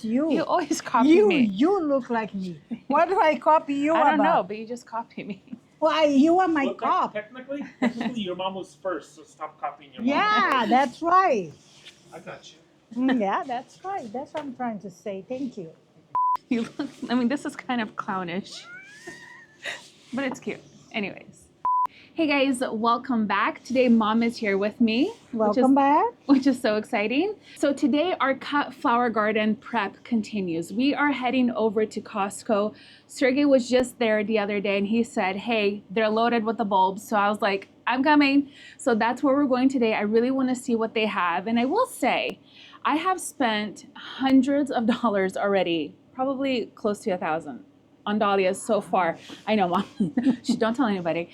you. You always copy me. You look like me. What do I copy you I don't know, about? but you just copy me. Well, you are my Well, cop. technically, your mom was first, so stop copying your mom. Yeah, that's right. I got you. Yeah, that's right. That's what I'm trying to say. Thank you. You look, I mean, this is kind of clownish, but it's cute. Anyways. Hey guys, welcome back. Today Mom is here with me. Welcome back. Which is so exciting. So today our cut flower garden prep continues. We are heading over to Costco. Sergey was just there the other day and he said, hey, they're loaded with the bulbs. So I was like, I'm coming. So that's where we're going today. I really want to see what they have. And I will say, I have spent hundreds of dollars already, probably close to 1,000 on dahlias so far. I know, Mom, don't tell anybody.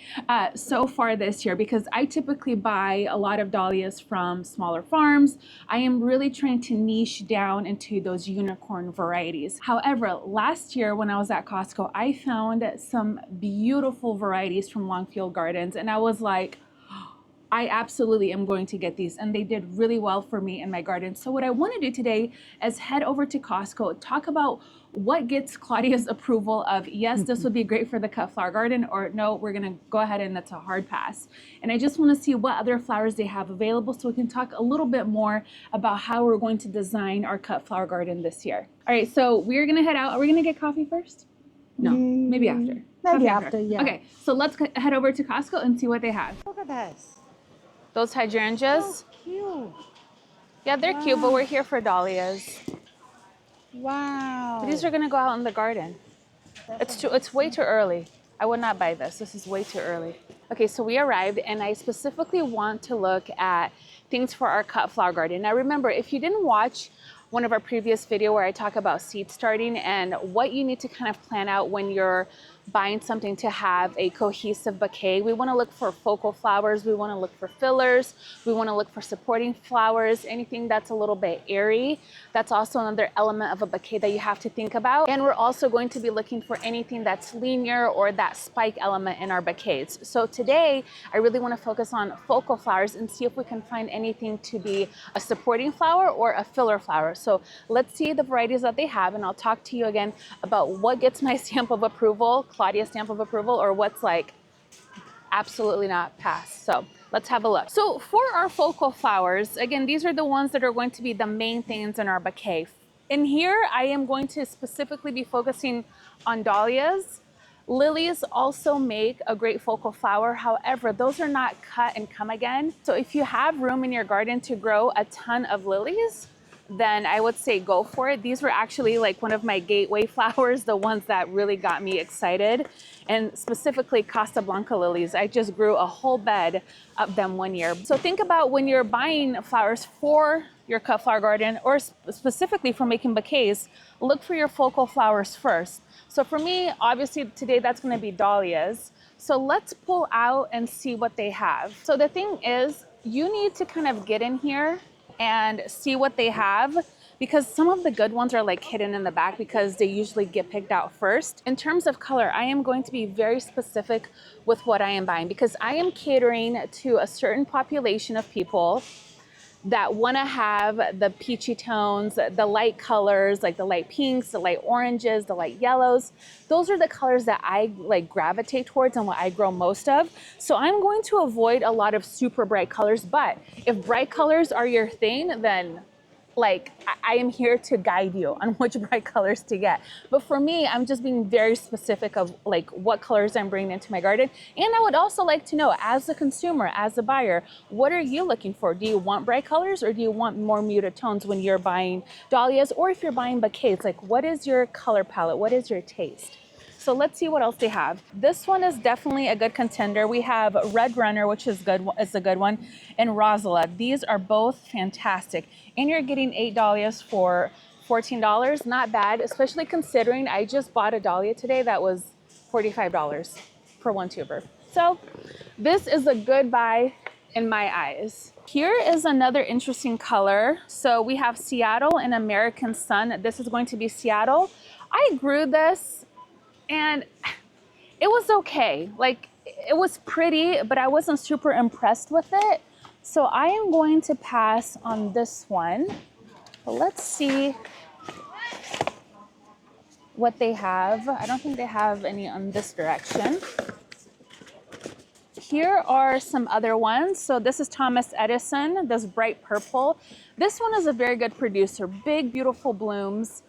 So far this year, because I typically buy a lot of dahlias from smaller farms. I am really trying to niche down into those unicorn varieties. However, last year when I was at Costco, I found some beautiful varieties from Longfield Gardens, and I was like, I absolutely am going to get these, and they did really well for me in my garden. So what I want to do today is head over to Costco, talk about what gets Claudia's approval of, yes, this would be great for the cut flower garden, or no, we're going to go ahead and that's a hard pass. And I just want to see what other flowers they have available so we can talk a little bit more about how we're going to design our cut flower garden this year. All right, so we're going to head out. Are we going to get coffee first? No, maybe after. Maybe after, yeah. Okay, so let's head over to Costco and see what they have. Look at this. Those hydrangeas. So cute. Yeah, they're cute, but we're here for dahlias. Wow. But these are gonna go out in the garden. It's way too early. I would not buy this. This is way too early. Okay, so we arrived and I specifically want to look at things for our cut flower garden. Now remember, if you didn't watch one of our previous video where I talk about seed starting and what you need to kind of plan out when you're buying something to have a cohesive bouquet. We want to look for focal flowers. We want to look for fillers. We want to look for supporting flowers, anything that's a little bit airy. That's also another element of a bouquet that you have to think about. And we're also going to be looking for anything that's linear or that spike element in our bouquets. So today, I really want to focus on focal flowers and see if we can find anything to be a supporting flower or a filler flower. So let's see the varieties that they have, and I'll talk to you again about what gets my stamp of approval, Claudia's stamp of approval, or what's like absolutely not pass. So let's have a look. So for our focal flowers, again, these are the ones that are going to be the main things in our bouquet. In here, I am going to specifically be focusing on dahlias. Lilies also make a great focal flower. However, those are not cut and come again. So if you have room in your garden to grow a ton of lilies, then I would say go for it. These were actually like one of my gateway flowers, the ones that really got me excited, and specifically Casablanca lilies. I just grew a whole bed of them one year. So think about when you're buying flowers for your cut flower garden or specifically for making bouquets, look for your focal flowers first. So for me, obviously today that's gonna be dahlias. So let's pull out and see what they have. So the thing is, you need to kind of get in here and see what they have, because some of the good ones are like hidden in the back because they usually get picked out first. In terms of color, I am going to be very specific with what I am buying because I am catering to a certain population of people that want to have the peachy tones, the light colors, like the light pinks, the light oranges, the light yellows. Those are the colors that I like gravitate towards and what I grow most of. So I'm going to avoid a lot of super bright colors, but if bright colors are your thing, then like I am here to guide you on which bright colors to get. But for me, I'm just being very specific of like what colors I'm bringing into my garden. And I would also like to know, as a consumer, as a buyer, what are you looking for? Do you want bright colors or do you want more muted tones when you're buying dahlias, or if you're buying bouquets? Like, what is your color palette? What is your taste? So let's see what else they have. This one is definitely a good contender. We have Red Runner, which is good. It's a good one, and Rosala. These are both fantastic. And you're getting 8 dahlias for $14. Not bad, especially considering I just bought a dahlia today that was $45 for one tuber. So this is a good buy in my eyes. Here is another interesting color. So we have Seattle and American Sun. This is going to be Seattle. I grew this and it was okay. Like, it was pretty, but I wasn't super impressed with it. So I am going to pass on this one. But let's see what they have. I don't think they have any on this direction. Here are some other ones. So this is Thomas Edison, this bright purple. This one is a very good producer. Big, beautiful blooms,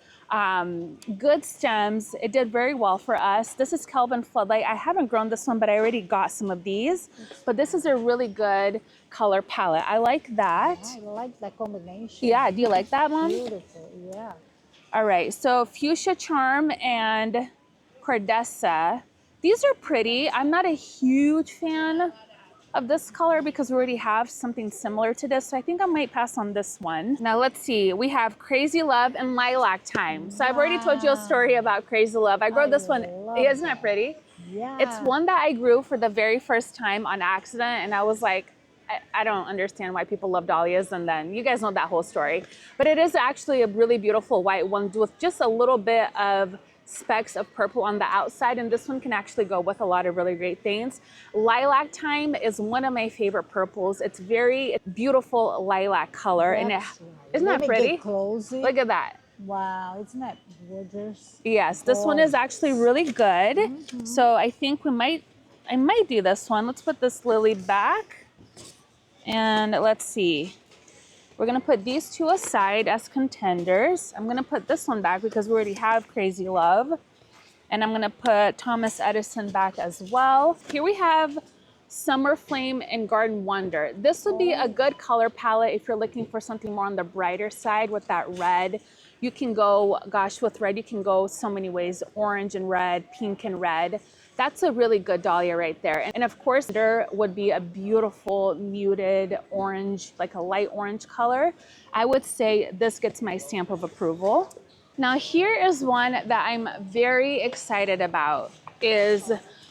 good stems. It did very well for us. This is Kelvin Floodlight. I haven't grown this one, but I already got some of these. But this is a really good color palette. I like that. I like that combination. Yeah, do you like that, Mom? Beautiful, yeah. All right, so Fuchsia Charm and Cordessa. These are pretty. I'm not a huge fan of this color because we already have something similar to this. So I think I might pass on this one. Now let's see. We have Crazy Love and Lilac Time. So I've already told you a story about Crazy Love. I grew this one. Isn't that pretty? Yeah. It's one that I grew for the very first time on accident. And I was like, I don't understand why people love dahlias. And then you guys know that whole story. But it is actually a really beautiful white one with just a little bit of specks of purple on the outside, and this one can actually go with a lot of really great things. Lilac Time is one of my favorite purples. It's very beautiful lilac color. That's and right. isn't that pretty? Look at that. Wow, isn't that gorgeous? Yes, this one is actually really good. So I think I might do this one. Let's put this lily back, and let's see. We're gonna put these two aside as contenders. I'm gonna put this one back because we already have Crazy Love. And I'm gonna put Thomas Edison back as well. Here we have Summer Flame and Garden Wonder. This would be a good color palette if you're looking for something more on the brighter side with that red. You can go, gosh, with red, you can go so many ways. Orange and red, pink and red. That's a really good dahlia right there. And of course, there would be a beautiful muted orange, like a light orange color. I would say this gets my stamp of approval. Now here is one that I'm very excited about, is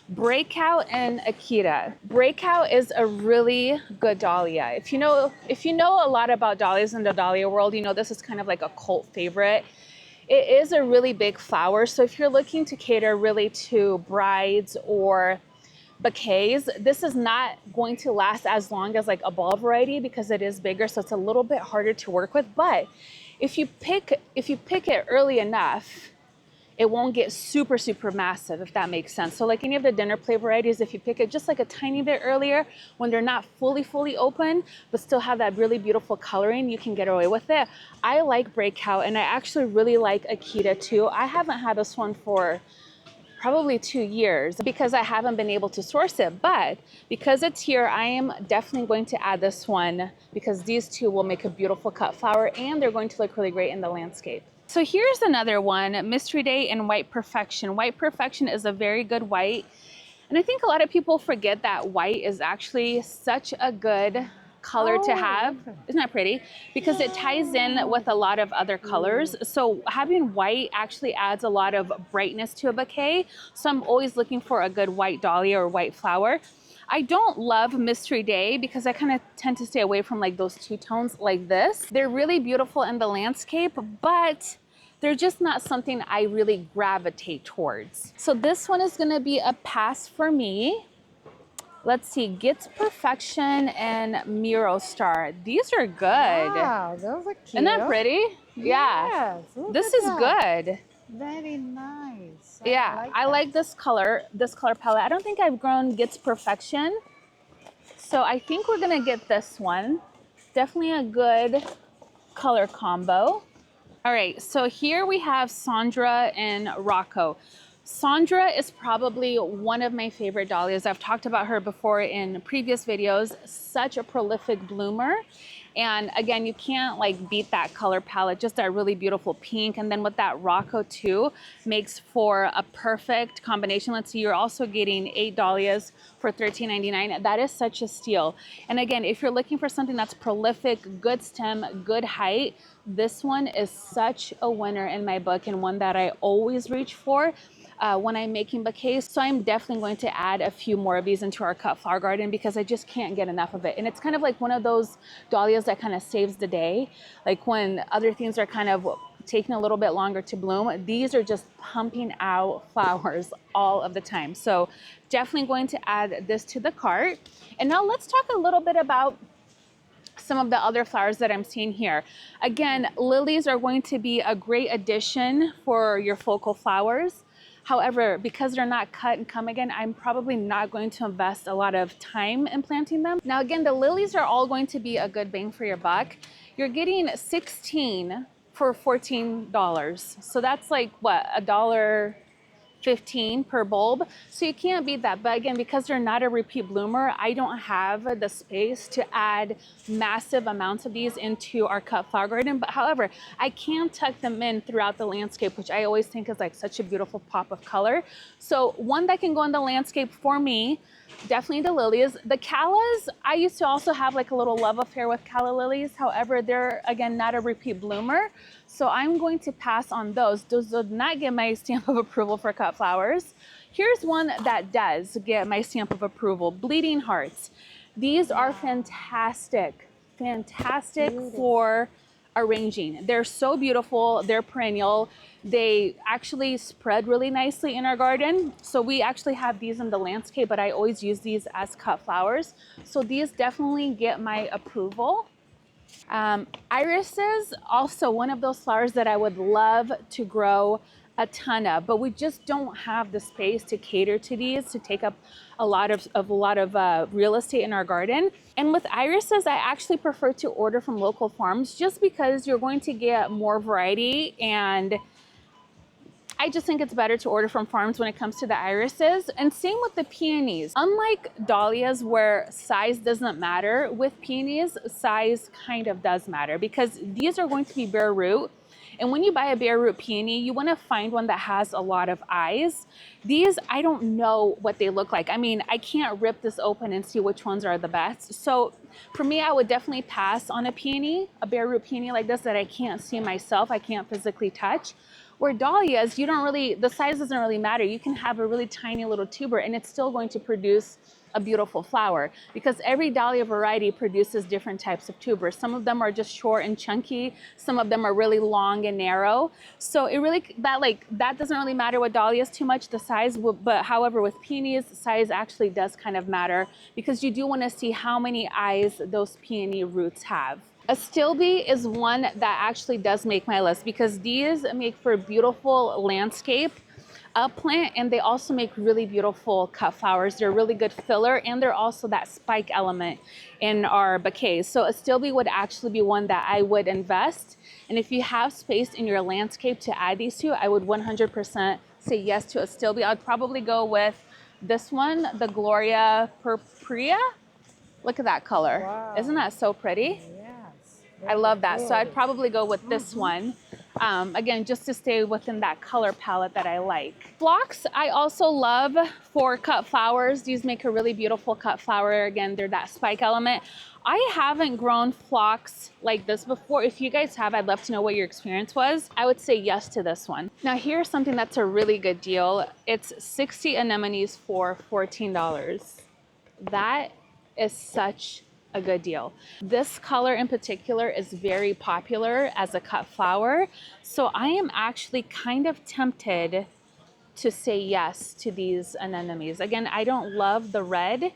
Breakout and Akita. Breakout is a really good dahlia. If you know a lot about dahlias in the dahlia world, you know this is kind of like a cult favorite. It is a really big flower, so if you're looking to cater really to brides or bouquets, this is not going to last as long as like a ball variety because it is bigger, so it's a little bit harder to work with. But if you pick it early enough, it won't get super, super massive, if that makes sense. So like any of the dinner plate varieties, if you pick it just like a tiny bit earlier, when they're not fully open, but still have that really beautiful coloring, you can get away with it. I like Breakout, and I actually really like Akita too. I haven't had this one for probably 2 years because I haven't been able to source it, but because it's here, I am definitely going to add this one because these two will make a beautiful cut flower and they're going to look really great in the landscape. So here's another one, Mystery Day and White Perfection. White Perfection is a very good white. And I think a lot of people forget that white is actually such a good color to have. Isn't that pretty? Because it ties in with a lot of other colors. So having white actually adds a lot of brightness to a bouquet. So I'm always looking for a good white dahlia or white flower. I don't love Mystery Day because I kind of tend to stay away from like those two tones like this. They're really beautiful in the landscape, but they're just not something I really gravitate towards. So this one is gonna be a pass for me. Let's see, Gets Perfection and Miro Star. These are good. Wow, those are cute. Isn't that pretty? Yeah. Yes, This is good. Very nice. Yeah, I like this color palette. I don't think I've grown Gets Perfection. So I think we're gonna get this one. Definitely a good color combo. All right, so here we have Sandra and Rocco. Sandra is probably one of my favorite dahlias. I've talked about her before in previous videos. Such a prolific bloomer. And again, you can't like beat that color palette, just that really beautiful pink. And then with that Rocco too, makes for a perfect combination. Let's see, you're also getting 8 dahlias for $13.99. That is such a steal. And again, if you're looking for something that's prolific, good stem, good height, this one is such a winner in my book and one that I always reach for when I'm making bouquets. So I'm definitely going to add a few more of these into our cut flower garden because I just can't get enough of it. And it's kind of like one of those dahlias that kind of saves the day. Like when other things are kind of taking a little bit longer to bloom, these are just pumping out flowers all of the time. So definitely going to add this to the cart. And now let's talk a little bit about some of the other flowers that I'm seeing here. Again, lilies are going to be a great addition for your focal flowers. However, because they're not cut and come again, I'm probably not going to invest a lot of time in planting them. Now again, the lilies are all going to be a good bang for your buck. You're getting 16 for $14. So that's like what, $1.15 per bulb. So you can't beat that. But again, because they're not a repeat bloomer, I don't have the space to add massive amounts of these into our cut flower garden. But however, I can tuck them in throughout the landscape, which I always think is like such a beautiful pop of color. So one that can go in the landscape for me, definitely the lilies. The callas, I used to also have like a little love affair with calla lilies. However, they're again not a repeat bloomer. So I'm going to pass on those. Those did not get my stamp of approval for cut flowers. Here's one that does get my stamp of approval, bleeding hearts. These are fantastic, fantastic for arranging. They're so beautiful, they're perennial. They actually spread really nicely in our garden. So we actually have these in the landscape, but I always use these as cut flowers. So these definitely get my approval. Irises, also one of those flowers that I would love to grow a ton of, but we just don't have the space to cater to these, to take up a lot of real estate in our garden. And with irises, I actually prefer to order from local farms just because you're going to get more variety, and I just think it's better to order from farms when it comes to the irises. And same with the peonies. Unlike dahlias where size doesn't matter, with peonies, size kind of does matter because these are going to be bare root. And when you buy a bare root peony, you want to find one that has a lot of eyes. These, I don't know what they look like. I mean, I can't rip this open and see which ones are the best. So for me, I would definitely pass on a peony, a bare root peony like this that I can't see myself, I can't physically touch. Where dahlias, you don't really, the size doesn't really matter. You can have a really tiny little tuber and it's still going to produce a beautiful flower because every dahlia variety produces different types of tubers. Some of them are just short and chunky. Some of them are really long and narrow. So it really, that doesn't really matter with dahlias too much, the size, but however with peonies, size actually does kind of matter because you do want to see how many eyes those peony roots have. Astilbe is one that actually does make my list because these make for a beautiful landscape plant, and they also make really beautiful cut flowers. They're a really good filler, and they're also that spike element in our bouquets. So Astilbe would actually be one that I would invest. And if you have space in your landscape to add these to, I would 100% say yes to Astilbe. I'd probably go with this one, the Gloria Purpurea. Look at that color. Wow. Isn't that so pretty? I love that. So I'd probably go with this one. Again, just to stay within that color palette that I like. Phlox, I also love for cut flowers. These make a really beautiful cut flower. Again, they're that spike element. I haven't grown phlox like this before. If you guys have, I'd love to know what your experience was. I would say yes to this one. Now here's something that's a really good deal. It's 60 anemones for $14. That is such a good deal. This color in particular is very popular as a cut flower. So I am actually kind of tempted to say yes to these anemones. Again, I don't love the red,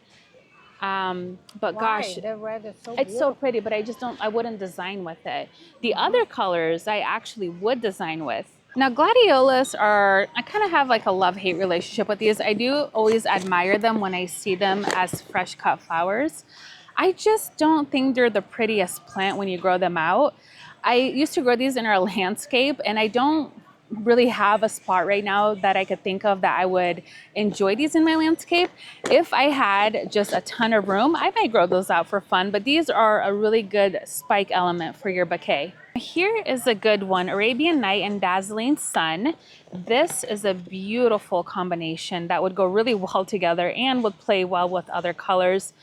but gosh, the red is so it's beautiful. so pretty, but I wouldn't design with it. The other colors I actually would design with. Now gladiolus are, I kind of have like a love-hate relationship with these. I do always admire them when I see them as fresh cut flowers. I just don't think they're the prettiest plant when you grow them out. I used to grow these in our landscape, and I don't really have a spot right now that I could think of that I would enjoy these in my landscape. If I had just a ton of room, I might grow those out for fun, but these are a really good spike element for your bouquet. Here is a good one, Arabian Night and Dazzling Sun. This is a beautiful combination that would go really well together and would play well with other colors.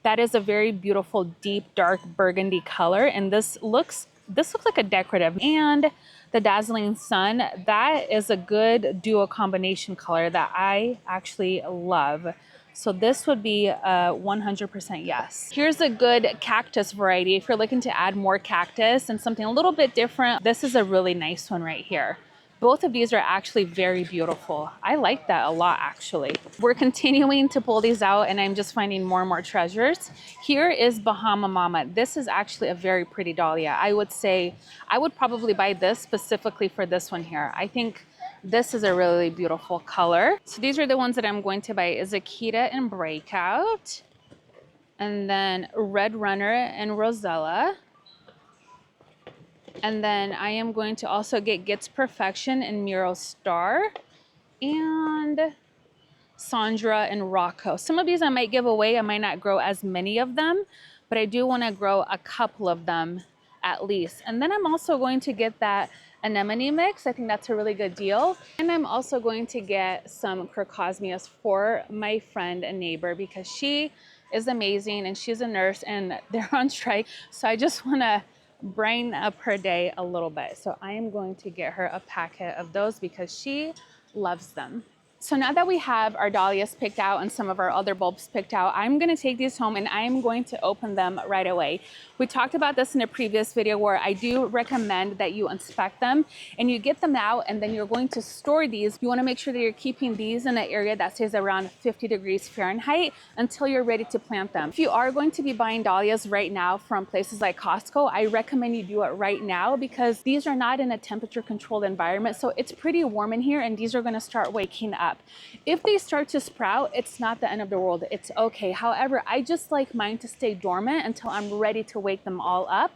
That is a very beautiful, deep, dark burgundy color. And this looks like a decorative. And the Dazzling Sun, that is a good duo combination color that I actually love. So this would be a 100% yes. Here's a good cactus variety. If you're looking to add more cactus and something a little bit different, this is a really nice one right here. Both of these are actually very beautiful. I like that a lot, actually. We're continuing to pull these out and I'm just finding more and more treasures. Here is Bahama Mama. This is actually a very pretty dahlia. I would say I would probably buy this specifically for this one here. I think this is a really beautiful color. So these are the ones that I'm going to buy, is Akita and Breakout. And then Red Runner and Rosella. And then I am going to also get Gets Perfection and Miro Star and Sandra and Rocco. Some of these I might give away. I might not grow as many of them, but I do want to grow a couple of them at least. And then I'm also going to get that anemone mix. I think that's a really good deal. And I'm also going to get some Crocosmias for my friend and neighbor because she is amazing and she's a nurse and they're on strike. So I just want to brighten up her day a little bit. So I am going to get her a packet of those because she loves them. So now that we have our dahlias picked out and some of our other bulbs picked out, I'm going to take these home and I am going to open them right away. We talked about this in a previous video where I do recommend that you inspect them and you get them out and then you're going to store these. You want to make sure that you're keeping these in an area that stays around 50 degrees Fahrenheit until you're ready to plant them. If you are going to be buying dahlias right now from places like Costco, I recommend you do it right now because these are not in a temperature controlled environment. So it's pretty warm in here and these are going to start waking up. If they start to sprout, it's not the end of the world. It's okay. However, I just like mine to stay dormant until I'm ready to wake them all up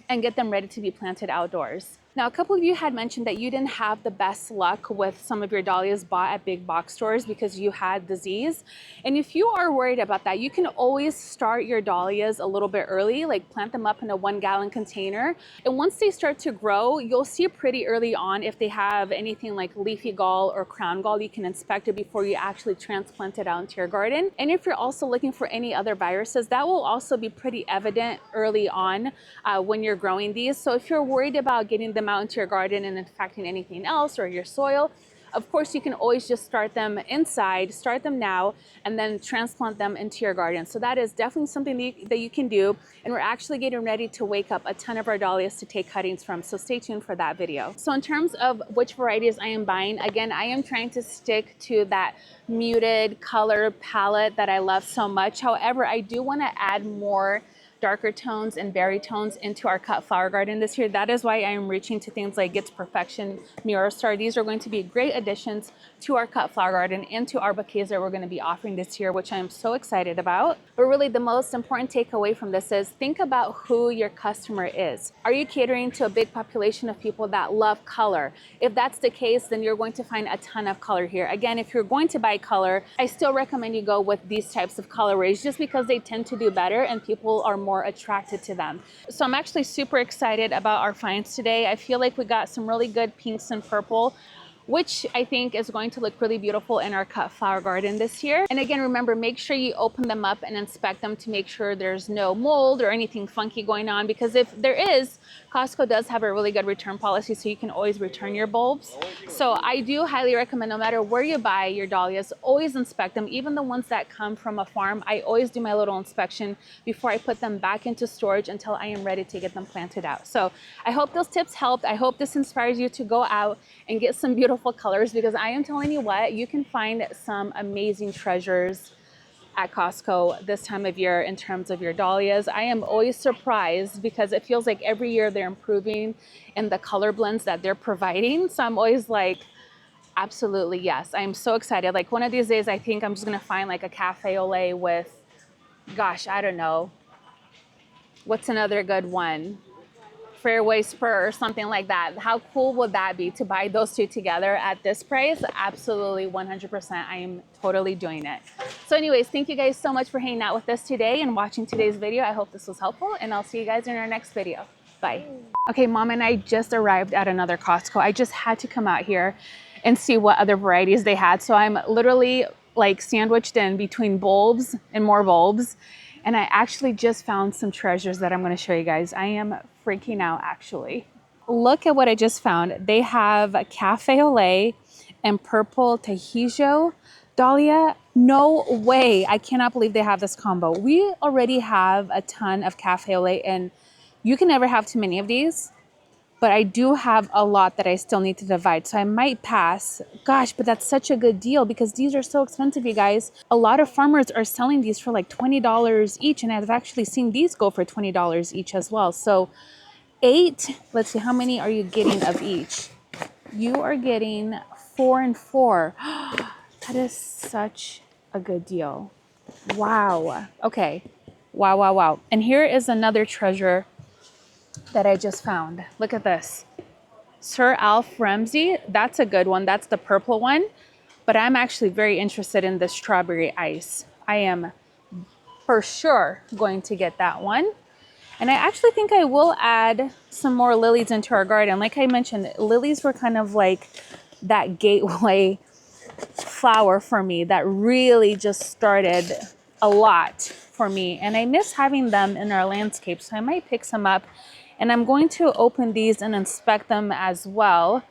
and get them ready to be planted outdoors. Now, a couple of you had mentioned that you didn't have the best luck with some of your dahlias bought at big box stores because you had disease. And if you are worried about that, you can always start your dahlias a little bit early, like plant them up in a 1-gallon container. And once they start to grow, you'll see pretty early on if they have anything like leafy gall or crown gall. You can inspect it before you actually transplant it out into your garden. And if you're also looking for any other viruses, that will also be pretty evident early on when you're growing these. So if you're worried about getting them out into your garden and infecting anything else or your soil, of course you can always just start them inside, start them now, and then transplant them into your garden. So that is definitely something that you can do. And we're actually getting ready to wake up a ton of our dahlias to take cuttings from. So stay tuned for that video. So in terms of which varieties I am buying, again, I am trying to stick to that muted color palette that I love so much. However, I do want to add more darker tones and berry tones into our cut flower garden this year. That is why I am reaching to things like Gets Perfection, Miro Star. These are going to be great additions to our cut flower garden and to our bouquets that we're going to be offering this year, which I am so excited about. But really the most important takeaway from this is think about who your customer is. Are you catering to a big population of people that love color? If that's the case, then you're going to find a ton of color here. Again, if you're going to buy color, I still recommend you go with these types of colorways just because they tend to do better and people are more attracted to them. So I'm actually super excited about our finds today. I feel like we got some really good pinks and purple, which I think is going to look really beautiful in our cut flower garden this year. And again, remember, make sure you open them up and inspect them to make sure there's no mold or anything funky going on, because if there is, Costco does have a really good return policy, so you can always return your bulbs. So I do highly recommend, no matter where you buy your dahlias, always inspect them. Even the ones that come from a farm, I always do my little inspection before I put them back into storage until I am ready to get them planted out. So I hope those tips helped. I hope this inspires you to go out and get some beautiful colors, because I am telling you what, you can find some amazing treasures at Costco this time of year in terms of your dahlias. I am always surprised because it feels like every year they're improving in the color blends that they're providing. So I'm always like, absolutely yes. I'm so excited. Like one of these days, I think I'm just gonna find like a cafe au lait with, gosh, I don't know, what's another good one? Fairway Spur or something like that. How cool would that be to buy those two together at this price? Absolutely, 100%. I am totally doing it. So anyways, thank you guys so much for hanging out with us today and watching today's video. I hope this was helpful, and I'll see you guys in our next video. Bye. Okay, Mom and I just arrived at another Costco. I just had to come out here and see what other varieties they had. So I'm literally like sandwiched in between bulbs and more bulbs. And I actually just found some treasures that I'm going to show you guys. I am freaking out, actually. Look at what I just found. They have cafe au lait and purple Tahijo dahlia. No way. I cannot believe they have this combo. We already have a ton of cafe au lait, and you can never have too many of these. but I do have a lot that I still need to divide. So I might pass. Gosh, but that's such a good deal because these are so expensive, you guys. A lot of farmers are selling these for like $20 each. And I've actually seen these go for $20 each as well. So 8, let's see, how many are you getting of each? You are getting 4 and 4. That is such a good deal. Wow. Okay. Wow, wow, wow. And here is another treasure that I just found. Look at this. Sir Alf Ramsey. That's a good one. That's the purple one. But I'm actually very interested in the strawberry ice. I am for sure going to get that one. And I actually think I will add some more lilies into our garden. Like I mentioned, lilies were kind of like that gateway flower for me that really just started a lot for me. And I miss having them in our landscape. So I might pick some up. And I'm going to open these and inspect them as well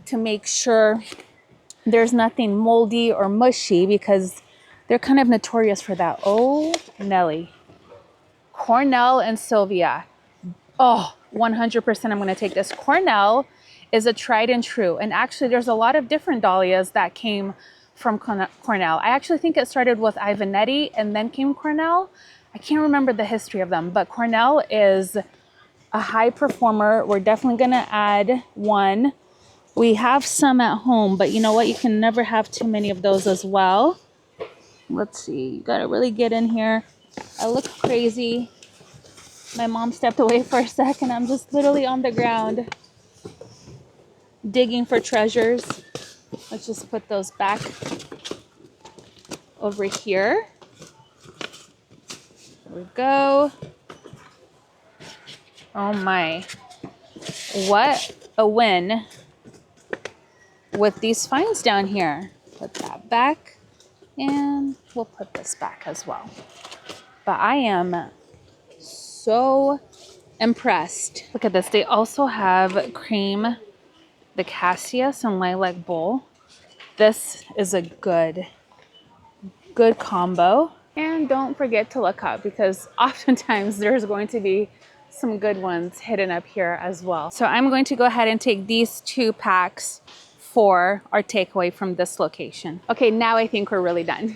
to make sure there's nothing moldy or mushy because they're kind of notorious for that. Oh, Nelly. Cornell and Sylvia. Oh, 100% I'm going to take this. Cornell is a tried and true. And actually, there's a lot of different dahlias that came from Cornell. I actually think it started with Ivanetti and then came Cornell. I can't remember the history of them, but Cornell is a high performer. We're definitely going to add one. We have some at home, but you know what? You can never have too many of those as well. Let's see. You got to really get in here. I look crazy. My mom stepped away for a second. I'm just literally on the ground digging for treasures. Let's just put those back over here. There we go. Oh my. What a win with these finds down here. Put that back and we'll put this back as well. But I am so impressed. Look at this. They also have cream, the cassius and lilac bowl. This is a good combo. And don't forget to look up because oftentimes there's going to be some good ones hidden up here as well. So I'm going to go ahead and take these 2 packs for our takeaway from this location. Okay, now I think we're really done.